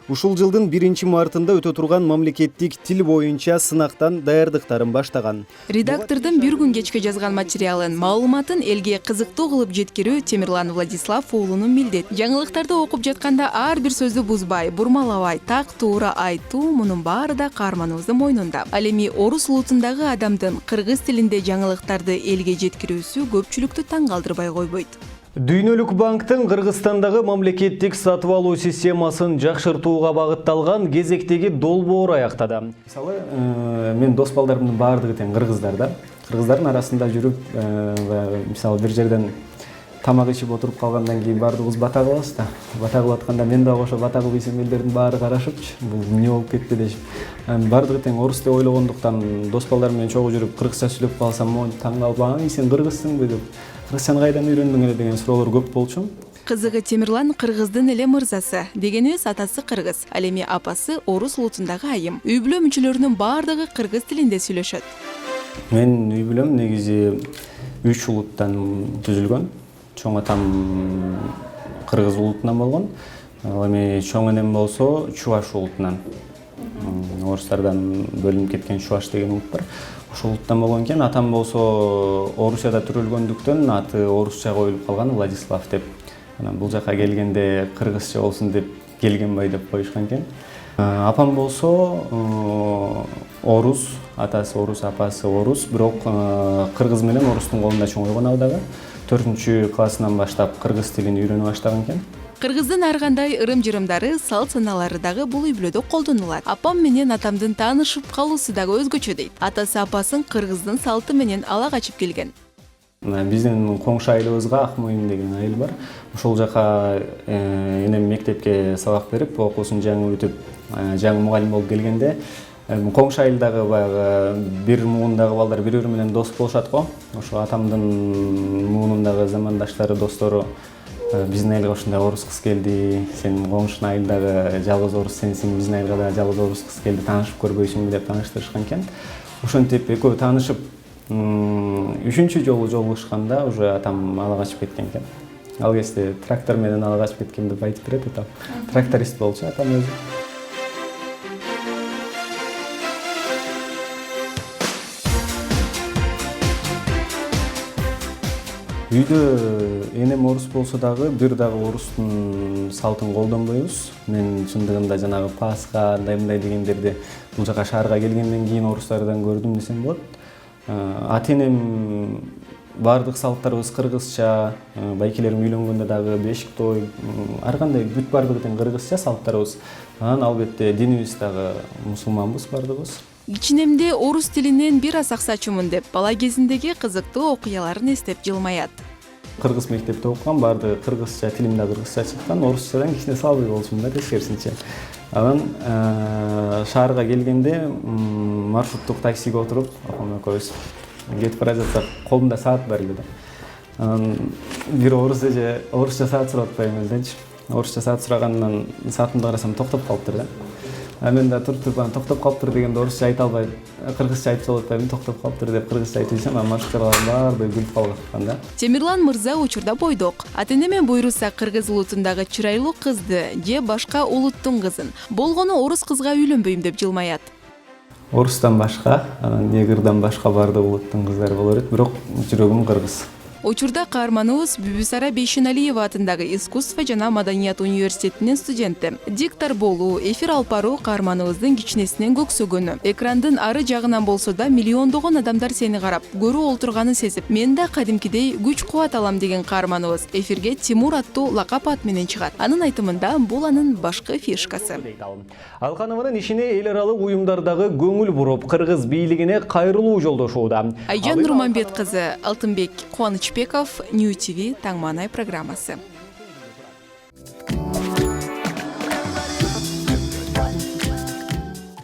Ушул жылдын 1-мартында өтө турган мамлекеттик тил боюнча сынактан даярдыктарын баштаган. Редактордун бир күн кечке жазган материалын, маалыматын элге кызыктуу кылып жеткирүү Темирлан Владислав уулунун милдети. Жаңылыктарды окуп жатканда ар бир сөздү бузбай, бурмалабай, так туура айтуу мунун баары да каарманыбыздын мойнунда. Ал эми орус улутундагы адамдын кыргыз тилинде жаңылыктарды элге жеткирүүсү көпчүлүктү таң калтырбай койбойт. Дүйнөлүк банктын Кыргызстандагы мамлекеттик сатып алуу системасын жакшыртууга багытталган кезектеги долбоор аяктады. Мисалы, мен дос балдарымдын баардыгы тең кыргыздар да. Кыргыздардын арасында жүрүп, мисалы бир жерден тамак ичип отуруп калгандан кийин баардыгыбыз бата кылабыз да. Бата кылып атканда мен дагы ошо бата кылып ийсем элдердин баары карашыпчы, бул эмне болуп кетти дешип. Баардыгы тең орус деп ойлогондуктан дос балдарым менен чогуу жүрүп кыргызча сүйлөп калсам, таң калып, сен кыргызсыңбы деп. Кыргызчаны кайдан үйрөндүң эле деген суроолор көп болчу. Кызыгы Темирлан кыргыздын эле мырзасы. Дегенибиз атасы кыргыз, ал эми апасы орус улутундагы айым. Үй бүлө мүчөлөрүнүн баардыгы кыргыз тилинде сүйлөшөт. Мен үй бүлөм негизи 3 улуттан түзүлгөн. Чоң атам кыргыз улутунан болгон. Ал эми чоң энем болсо чуваш улутунан. Орустардан бөлүнүп кеткен чуваш деген улут бар. Ошол улуттан болгон экен. Атам болсо Орусияда төрөлгөндүктөн аты орусча коюлуп калган, Владислав деп. Бул жака келгенде кыргызча болсун деп Келгенбай деп коюшкан экен. Апам болсо орус, атасы орус, апасы орус, бирок кыргыз менен орустун колунда чоңойгон ал дагы. 4-классынан баштап кыргыз тилин үйрөнө баштаган экен. Кыргыздын ар кандай ырым-жырымдары, салт-саналары дагы бул үй бүлөдө колдонулат. Апам менен атамдын таанышып калуусу дагы өзгөчө дейт. Атасы апасын кыргыздын салты менен ала качып келген. Биздин коңшу айылыбызга Акмойын деген айыл бар. Ошол жака энем мектепке сабак берип, окуусун жаңы бүтүп, жаңы мугалим болуп келгенде, коңшу айылдагы баягы бир муундагы балдар бири-бири менен дос болушат го. Ошо атамдын муунундагы замандаштары, достору биздин айылга ушундай орус кыз келди, сен коңшунун айылдагы жалгыз орус сенсиң, биздин айылга да жалгыз орус кыз келди, таанышып көрбөйсүңбү деп тааныштырышкан экен. Ошентип экөө таанышып, 3-чү жолу жолугушканда уже атам ала качып кеткен экен. Ал кезде трактор менен ала качып кеткен деп айтып берет атам. Тракторист болчу атам өзү. Үйдө энем орус болсо дагы бир дагы орустун салтын колдонбойбуз. Мен чындыгында жанагы Пасха, мындай дегендерди бул жака шаарга келгенден кийин орустардан көрдүм десем болот. Ата-энем бардык салттарыбыз кыргызча, байкелерим үйлөнгөндө дагы бешик той, ар кандай бүт бардыгы тең кыргызча салттарыбыз. Анан албетте динибиз дагы мусулманбыз бардыгыбыз. Кичинемде орус тилинен бир аз аксачумун деп бала кезиндеги кызыктуу окуяларын эстеп жылмаят. Кыргыз мектепте окуган, баардыгы кыргызча, тилим да кыргызча чыккан, орусчадан кичине салбый болчумун да тескерисинче. Анан шаарга келгенде маршруттук таксиге отуруп, апам экөөбүз кетип бара жатсак, колумда саат бар эле да. Анан бир орус эже орусча саат сурап атпайбы элденчи. Орусча саат сурагандан саатымды карасам токтоп калыптыр да. Мен да туруп токтоп калыптыр дегенде орусча айта албай, кыргызча айтып салып атпайбы, токтоп калыптыр деп кыргызча айтып ийсем, маршруткалардын баардыгы күлүп калышкан да. Темирлан мырза учурда бойдок. Ата-энеме буйруса кыргыз улутундагы чырайлуу кызды же башка улуттун кызын, болгону орус кызга үйлөнбөйм деп жылмаят. Орустан башка, анан негрден башка баардык улуттун кыздары боло берет, бирок жүрөгүм кыргыз. Учурда каарманыбыз Бүбүсара Бейшеналиева атындагы искусство жана маданият университетинин студенти. Диктор болуу, эфир алып баруу каарманыбыздын кичинесинен көксөгөнү. Экрандын ары жагынан болсо да миллиондогон адамдар сени карап, көрүү олтурганын сезип, мен да кадимкидей күч кубат алам деген каарманыбыз эфирге Тимур аттуу лакап ат менен чыгат. Анын айтымында бул анын башкы фишкасы. Алкановдун ишине эл аралык уюмдардагы көңүл буруп, кыргыз бийлигине кайрылуу жолдошууда. Айжан Нурманбет кызы, Алтынбек Кубанычбеков, New TV Таңманай программасы.